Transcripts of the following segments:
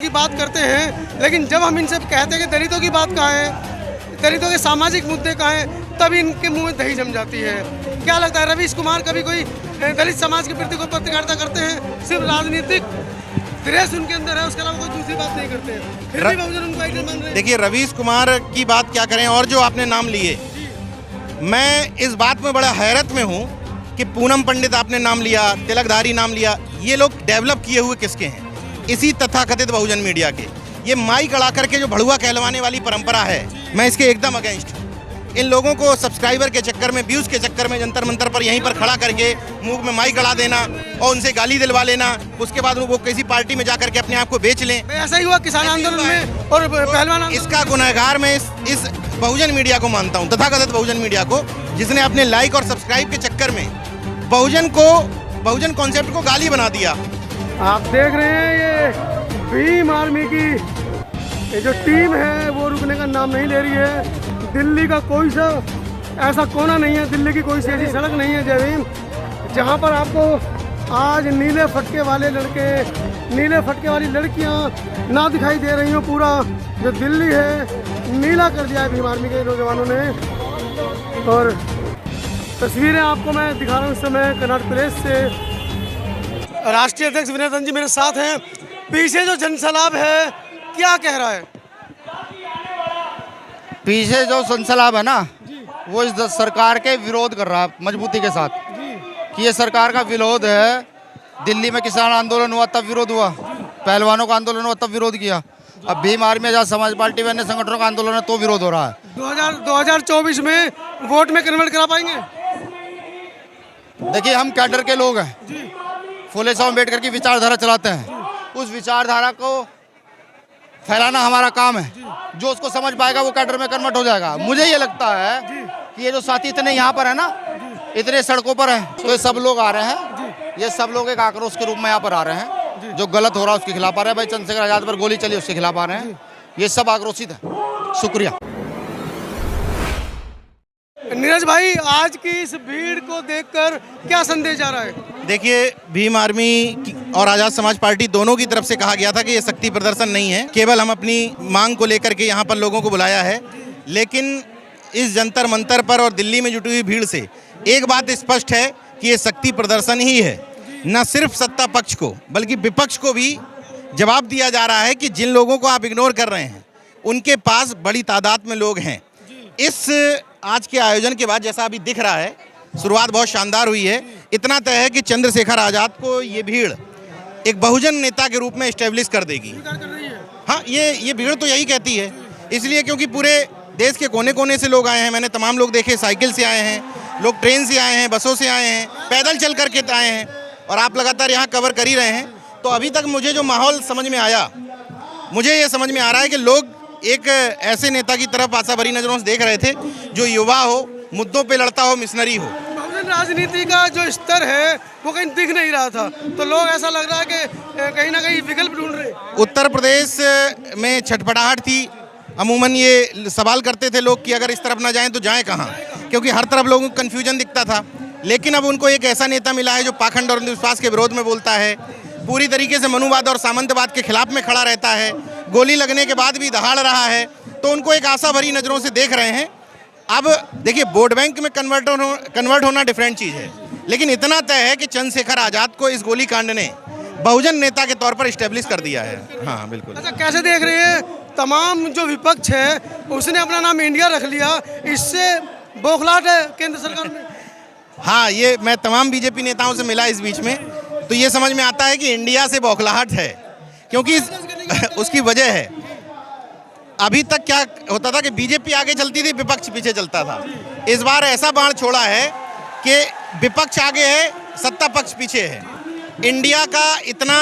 की बात करते हैं, लेकिन जब हम इनसे कहते हैं कि दलितों की बात कहाँ है, दलितों के सामाजिक मुद्दे कहाँ हैं, तब इनके मुंह में दही जम जाती है। क्या लगता है रवीश कुमार कभी कोई दलित समाज के प्रति कोई पत्रकारिता करते हैं? सिर्फ राजनीतिक द्वेष उनके अंदर है, उसके अलावा कोई दूसरी बात नहीं करते हैं, फिर भी बहुजन उनको आइडियल मान रहे हैं। देखिए, रवीश कुमार की बात क्या करें, और जो आपने नाम लिए, मैं इस बात में बड़ा हैरत में हूँ कि पूनम पंडित आपने नाम लिया, तिलकधारी नाम लिया, ये लोग डेवलप किए हुए किसके हैं? इसी तथाकथित बहुजन मीडिया के। ये माइक अड़ा करके जो भड़ुआ कहलवाने वाली परंपरा है, मैं इसके एकदम अगेंस्ट हूँ। इन लोगों को सब्सक्राइबर के चक्कर में, व्यूज़ के चक्कर में जंतर मंतर पर यहीं पर खड़ा करके मुंह में माइक अड़ा देना और उनसे गाली दिलवा लेना, उसके बाद वो किसी पार्टी में जाकर के अपने आप को बेच लें। ऐसा ही हुआ किसान आंदोलन में और पहलवान। इसका गुनहगार मैं इस बहुजन मीडिया को मानता हूँ, तथाकथित बहुजन मीडिया को, जिसने अपने लाइक और सब्सक्राइब के चक्कर में बहुजन कॉन्सेप्ट को गाली बना दिया। आप देख रहे हैं ये भीम आर्मी की ये जो टीम है वो रुकने का नाम नहीं ले रही है। दिल्ली का कोई सा ऐसा कोना नहीं है, दिल्ली की कोई सी ऐसी सड़क नहीं है जय भीम, जहाँ पर आपको आज नीले फटके वाले लड़के, नीले फटके वाली लड़कियाँ ना दिखाई दे रही हो। पूरा जो दिल्ली है नीला कर दिया है भीम आर्मी के नौजवानों ने। और तस्वीरें आपको मैं दिखा रहा हूँ इस समय कर्नाटक प्रदेश से। राष्ट्रीय अध्यक्ष विनय दत्त जी मेरे साथ हैं। पीछे जो जनसैलाब है क्या कह रहा है? पीछे जो जनसैलाब है ना, वो इस सरकार के विरोध कर रहा है मजबूती के साथ कि ये सरकार का विरोध है। दिल्ली में किसान आंदोलन हुआ तब विरोध हुआ, पहलवानों का आंदोलन हुआ तब विरोध किया, अब भीम आर्मी जहाँ समाज पार्टी व अन्य संगठनों का आंदोलन है तो विरोध हो रहा है। 2024 में वोट में कन्वर्ट करा पाएंगे? देखिए, हम कैडर के लोग हैं, फुले साहब अम्बेडकर की विचारधारा चलाते हैं, उस विचारधारा को फैलाना हमारा काम है। जो उसको समझ पाएगा वो कैडर में कन्वर्ट हो जाएगा। मुझे ये लगता है कि ये जो साथी इतने यहाँ पर है ना, इतने सड़कों पर हैं, तो ये सब लोग आ रहे हैं, ये सब लोग एक आक्रोश के रूप में यहाँ पर आ रहे हैं। जो गलत हो रहा है उसके खिलाफ आ रहे हैं। भाई चंद्रशेखर आजाद पर गोली चली उसके खिलाफ आ रहे हैं। ये सब आक्रोशित है। शुक्रिया। नीरज भाई, आज की इस भीड़ को देखकर क्या संदेश जा रहा है? देखिए, भीम आर्मी और आज़ाद समाज पार्टी दोनों की तरफ से कहा गया था कि ये शक्ति प्रदर्शन नहीं है, केवल हम अपनी मांग को लेकर के यहाँ पर लोगों को बुलाया है। लेकिन इस जंतर मंतर पर और दिल्ली में जुटी हुई भीड़ से एक बात स्पष्ट है कि ये शक्ति प्रदर्शन ही है। न सिर्फ सत्ता पक्ष को बल्कि विपक्ष को भी जवाब दिया जा रहा है कि जिन लोगों को आप इग्नोर कर रहे हैं उनके पास बड़ी तादाद में लोग हैं। इस आज के आयोजन के बाद जैसा अभी दिख रहा है, शुरुआत बहुत शानदार हुई है। इतना तय है कि चंद्रशेखर आज़ाद को ये भीड़ एक बहुजन नेता के रूप में एस्टेब्लिश कर देगी। हाँ, ये भीड़ तो यही कहती है, इसलिए क्योंकि पूरे देश के कोने कोने से लोग आए हैं। मैंने तमाम लोग देखे, साइकिल से आए हैं, लोग ट्रेन से आए हैं, बसों से आए हैं, पैदल चल करके आए हैं, और आप लगातार यहाँ कवर कर ही रहे हैं। तो अभी तक मुझे जो माहौल समझ में आया, मुझे ये समझ में आ रहा है कि लोग एक ऐसे नेता की तरफ आशा भरी नज़रों से देख रहे थे जो युवा हो, मुद्दों पे लड़ता हो, मिशनरी हो। राजनीति का जो स्तर है वो कहीं दिख नहीं रहा था, तो लोग ऐसा लग रहा है कि कहीं ना कहीं विकल्प ढूंढ रहे। उत्तर प्रदेश में छटपटाहट थी। अमूमन ये सवाल करते थे लोग कि अगर इस तरफ ना जाएं तो जाएं कहाँ, क्योंकि हर तरफ लोगों को कन्फ्यूजन दिखता था। लेकिन अब उनको एक ऐसा नेता मिला है जो पाखंड और अंधविश्वास के विरोध में बोलता है, पूरी तरीके से मनुवाद और सामंतवाद के खिलाफ में खड़ा रहता है, गोली लगने के बाद भी दहाड़ रहा है। तो उनको एक आशा भरी नज़रों से देख रहे हैं। अब देखिए, वोट बैंक में कन्वर्ट होना डिफरेंट चीज़ है, लेकिन इतना तय है कि चंद्रशेखर आज़ाद को इस गोलीकांड ने बहुजन नेता के तौर पर इस्टेब्लिश कर दिया है। हाँ, बिल्कुल। अच्छा, कैसे देख रहे हैं? तमाम जो विपक्ष है उसने अपना नाम इंडिया रख लिया, इससे बौखलाहट है केंद्र सरकार में। हाँ, ये मैं तमाम बीजेपी नेताओं से मिला इस बीच में, तो ये समझ में आता है कि इंडिया से बौखलाहट है, क्योंकि उसकी वजह है। अभी तक क्या होता था कि बीजेपी आगे चलती थी, विपक्ष पीछे चलता था। इस बार ऐसा बाण छोड़ा है कि विपक्ष आगे है, सत्ता पक्ष पीछे है। इंडिया का इतना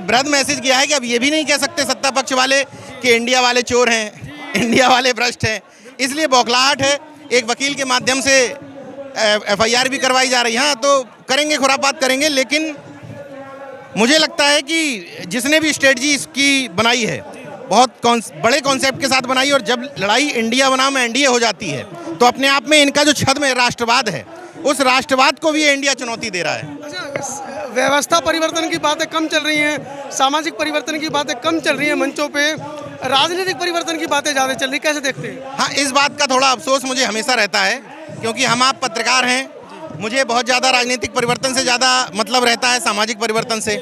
बृहद मैसेज गया है कि अब ये भी नहीं कह सकते सत्ता पक्ष वाले कि इंडिया वाले चोर हैं, इंडिया वाले भ्रष्ट हैं। इसलिए बौखलाहट है। एक वकील के माध्यम से FIR भी करवाई जा रही है। हाँ, तो करेंगे, खुरापात करेंगे, लेकिन मुझे लगता है कि जिसने भी स्ट्रेटजी इसकी बनाई है बहुत बड़े कॉन्सेप्ट के साथ बनाई, और जब लड़ाई इंडिया बनाम एनडीए हो जाती है तो अपने आप में इनका जो छद्म राष्ट्रवाद है उस राष्ट्रवाद को भी ये इंडिया चुनौती दे रहा है। अच्छा, व्यवस्था परिवर्तन की बातें कम चल रही हैं, सामाजिक परिवर्तन की बातें कम चल रही हैं मंचों पे, राजनीतिक परिवर्तन की बातें ज़्यादा चल रही, कैसे देखते हैं? हाँ, इस बात का थोड़ा अफसोस मुझे हमेशा रहता है, क्योंकि हम आप पत्रकार हैं, मुझे बहुत ज़्यादा राजनीतिक परिवर्तन से ज़्यादा मतलब रहता है सामाजिक परिवर्तन से।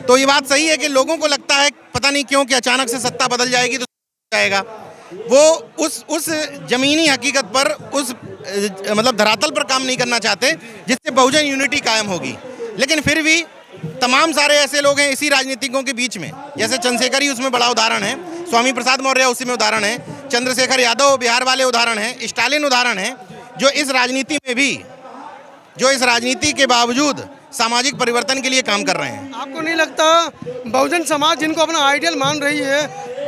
तो ये बात सही है कि लोगों को लगता है पता नहीं क्यों कि अचानक से सत्ता बदल जाएगी तो जाएगा, वो उस जमीनी हकीकत पर उस मतलब धरातल पर काम नहीं करना चाहते जिससे बहुजन यूनिटी कायम होगी। लेकिन फिर भी तमाम सारे ऐसे लोग हैं इसी राजनीतिकों के बीच में, जैसे चंद्रशेखर ही उसमें बड़ा उदाहरण है, स्वामी प्रसाद मौर्य उसी में उदाहरण है, चंद्रशेखर यादव बिहार वाले उदाहरण हैं, स्टालिन उदाहरण है, जो इस राजनीति में भी, जो इस राजनीति के बावजूद सामाजिक परिवर्तन के लिए काम कर रहे हैं। आपको नहीं लगता बहुजन समाज जिनको अपना आइडियल मान रही है,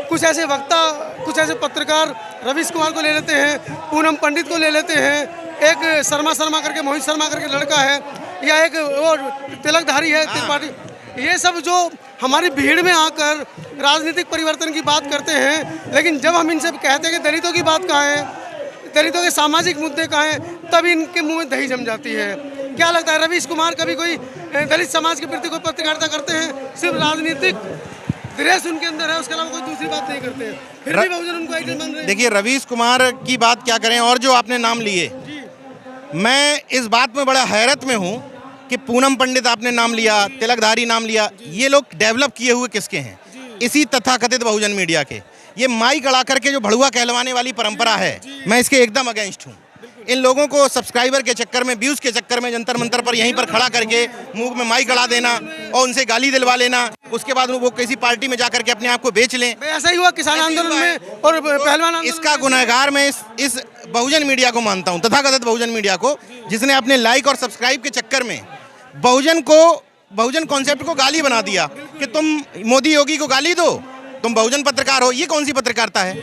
कुछ ऐसे वक्ता, कुछ ऐसे पत्रकार, रवीश कुमार को ले लेते हैं, पूनम पंडित को ले लेते हैं, एक शर्मा करके, मोहित शर्मा करके लड़का है, या एक वो तिलकधारी है त्रिपाठी, ये सब जो हमारी भीड़ में आकर राजनीतिक परिवर्तन की बात करते हैं, लेकिन जब हम इनसे कहते हैं कि दलितों की बात कहाँ है, दलितों के सामाजिक मुद्दे कहाँ हैं, तब इनके मुंह में दही जम जाती है। क्या लगता है, रवीश कुमार कभी कोई दलित समाज के प्रति कोई पत्रकारिता करते हैं? सिर्फ राजनीतिक ड्रेस उनके अंदर है, उसके अलावा कोई दूसरी बात नहीं करते हैं, फिर भी बहुजन उनको आइडियल मान रहे हैं। देखिए, रवीश कुमार की बात क्या करें, और जो आपने नाम लिए, मैं इस बात में बड़ा हैरत में हूँ कि पूनम पंडित आपने नाम लिया, तिलकधारी नाम लिया, ये लोग डेवलप किए हुए किसके हैं? इसी तथाकथित बहुजन मीडिया के। ये माइक अड़ा करके जो भड़ुआ कहलवाने वाली परंपरा है, मैं इसके एकदम अगेंस्ट हूँ। इन लोगों को सब्सक्राइबर के चक्कर में, व्यूज़ के चक्कर में जंतर मंतर पर यहीं पर खड़ा करके मुंह में माइक अड़ा देना और उनसे गाली दिलवा लेना, उसके बाद वो किसी पार्टी में जाकर के अपने आप को बेच लें। ऐसा ही हुआ किसान आंदोलन में और पहलवान आंदोलन। इसका गुनहगार मैं इस बहुजन मीडिया को मानता हूँ, तथाकथित बहुजन मीडिया को, जिसने अपने लाइक और सब्सक्राइब के चक्कर में बहुजन कॉन्सेप्ट को गाली बना दिया कि तुम मोदी योगी को गाली दो, तुम बहुजन पत्रकार हो। ये कौन सी पत्रकारिता है?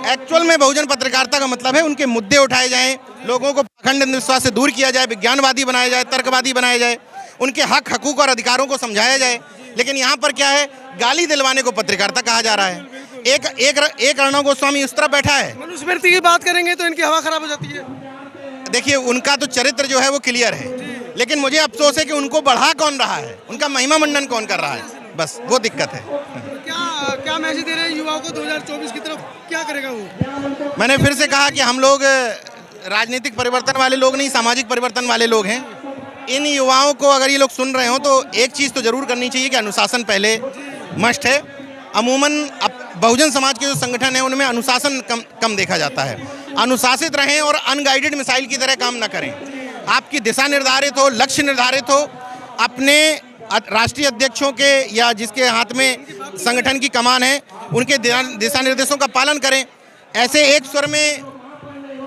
एक्चुअल में बहुजन पत्रकारिता का मतलब है उनके मुद्दे उठाए जाएं, लोगों को पाखंड अंधविश्वास से दूर किया जाए, विज्ञानवादी बनाया जाए, तर्कवादी बनाया जाए, उनके हक हकूक और अधिकारों को समझाया जाए। लेकिन यहाँ पर क्या है, गाली दिलवाने को पत्रकारिता कहा जा रहा है। एक अर्णव गोस्वामी उस तरफ बैठा है। मनुस्मृति की बात करेंगे तो इनकी हवा खराब हो जाती है। देखिए, उनका तो चरित्र जो है वो क्लियर है, लेकिन मुझे अफसोस है कि उनको बढ़ा कौन रहा है, उनका महिमा मंडन कौन कर रहा है, बस वो दिक्कत है। क्या मैसेज दे रहे हैं युवाओं को 2024 की तरफ, क्या करेगा वो? मैंने फिर से कहा कि हम लोग राजनीतिक परिवर्तन वाले लोग नहीं, सामाजिक परिवर्तन वाले लोग हैं। इन युवाओं को अगर ये लोग सुन रहे हो तो एक चीज़ तो जरूर करनी चाहिए कि अनुशासन पहले मस्ट है। अमूमन अब बहुजन समाज के जो संगठन है उनमें अनुशासन कम देखा जाता है। अनुशासित रहें और अनगाइडेड मिसाइल की तरह काम ना करें। आपकी दिशा निर्धारित हो, लक्ष्य निर्धारित हो, अपने राष्ट्रीय अध्यक्षों के या जिसके हाथ में संगठन की कमान है उनके दिशा निर्देशों का पालन करें। ऐसे एक स्वर में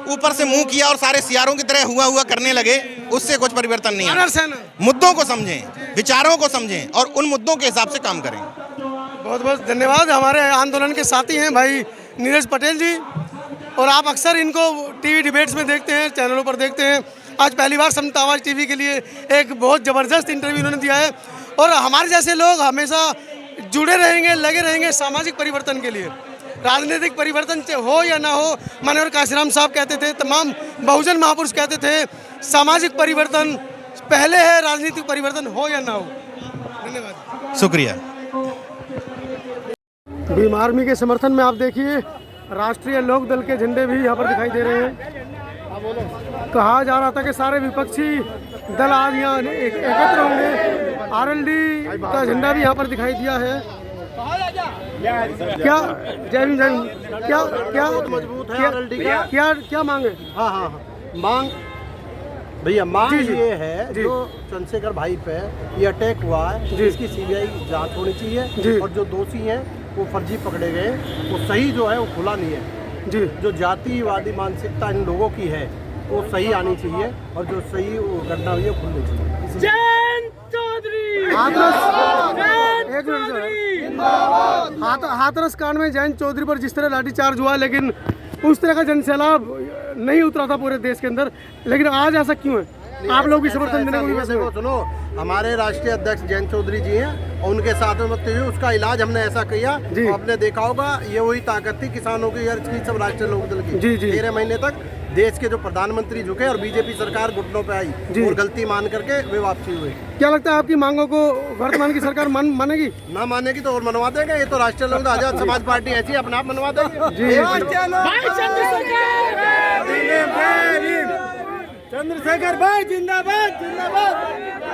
ऊपर से मुंह किया और सारे सियारों की तरह हुआ करने लगे, उससे कुछ परिवर्तन नहीं है। मुद्दों को समझें, विचारों को समझें और उन मुद्दों के हिसाब से काम करें। बहुत बहुत धन्यवाद। हमारे आंदोलन के साथी हैं भाई नीरज पटेल जी, और आप अक्सर इनको टीवी डिबेट्स में देखते हैं, चैनलों पर देखते हैं। आज पहली बार समता आवाज़ टीवी के लिए एक बहुत ज़बरदस्त इंटरव्यू उन्होंने दिया है, और हमारे जैसे लोग हमेशा जुड़े रहेंगे, लगे रहेंगे सामाजिक परिवर्तन के लिए। राजनीतिक परिवर्तन हो या ना हो, माननीय काशीराम साहब कहते थे, तमाम बहुजन महापुरुष कहते थे, सामाजिक परिवर्तन पहले है, राजनीतिक परिवर्तन हो या ना हो। धन्यवाद, शुक्रिया। भीम आर्मी के समर्थन में आप देखिए राष्ट्रीय लोक दल के झंडे भी यहाँ पर दिखाई दे रहे हैं। कहा जा रहा था कि सारे विपक्षी दल आज यहाँ एकत्र होंगे। आरएलडी का झंडा भी यहाँ पर दिखाई दिया है। क्या जय हिंद, क्या क्या मजबूत है आरएलडी का। क्या मांगे? हाँ, मांग भैया, मांग ये है जो चंद्रशेखर भाई पे ये अटैक हुआ है, इसकी सीबीआई जांच होनी चाहिए, और जो दोषी हैं वो फर्जी पकड़े गए, वो सही जो है वो खुला नहीं है जी। जो जातिवादी मानसिकता इन लोगों की है वो सही आनी चाहिए, और जो सही घटना हुई है खुलनी चाहिए। जैन चौधरी, हाथरस कांड में जैन चौधरी पर जिस तरह लाठीचार्ज हुआ, लेकिन उस तरह का जनसैलाब नहीं उतरा था पूरे देश के अंदर, लेकिन आज ऐसा क्यों है? आप लोग भी समर्थन देने को भी वैसे सुनो, हमारे राष्ट्रीय अध्यक्ष जैन चौधरी जी हैं, और उनके साथ में मत हुए, उसका इलाज हमने ऐसा किया। आपने देखा होगा, ये वही ताकत थी किसानों की, सब राष्ट्रीय लोकदल की। 13 महीने तक देश के जो प्रधानमंत्री झुके और बीजेपी सरकार घुटनों पे आई और गलती मान करके वे वापसी हुए। क्या लगता है आपकी मांगों को वर्तमान की सरकार मानेगी? ना मानेगी तो और मनवा देंगे। ये तो राष्ट्रीय लोक आजाद समाज पार्टी ऐसी अपने आप मनवा देंगे। चंद्रशेखर भाई जिंदाबाद जिंदाबाद।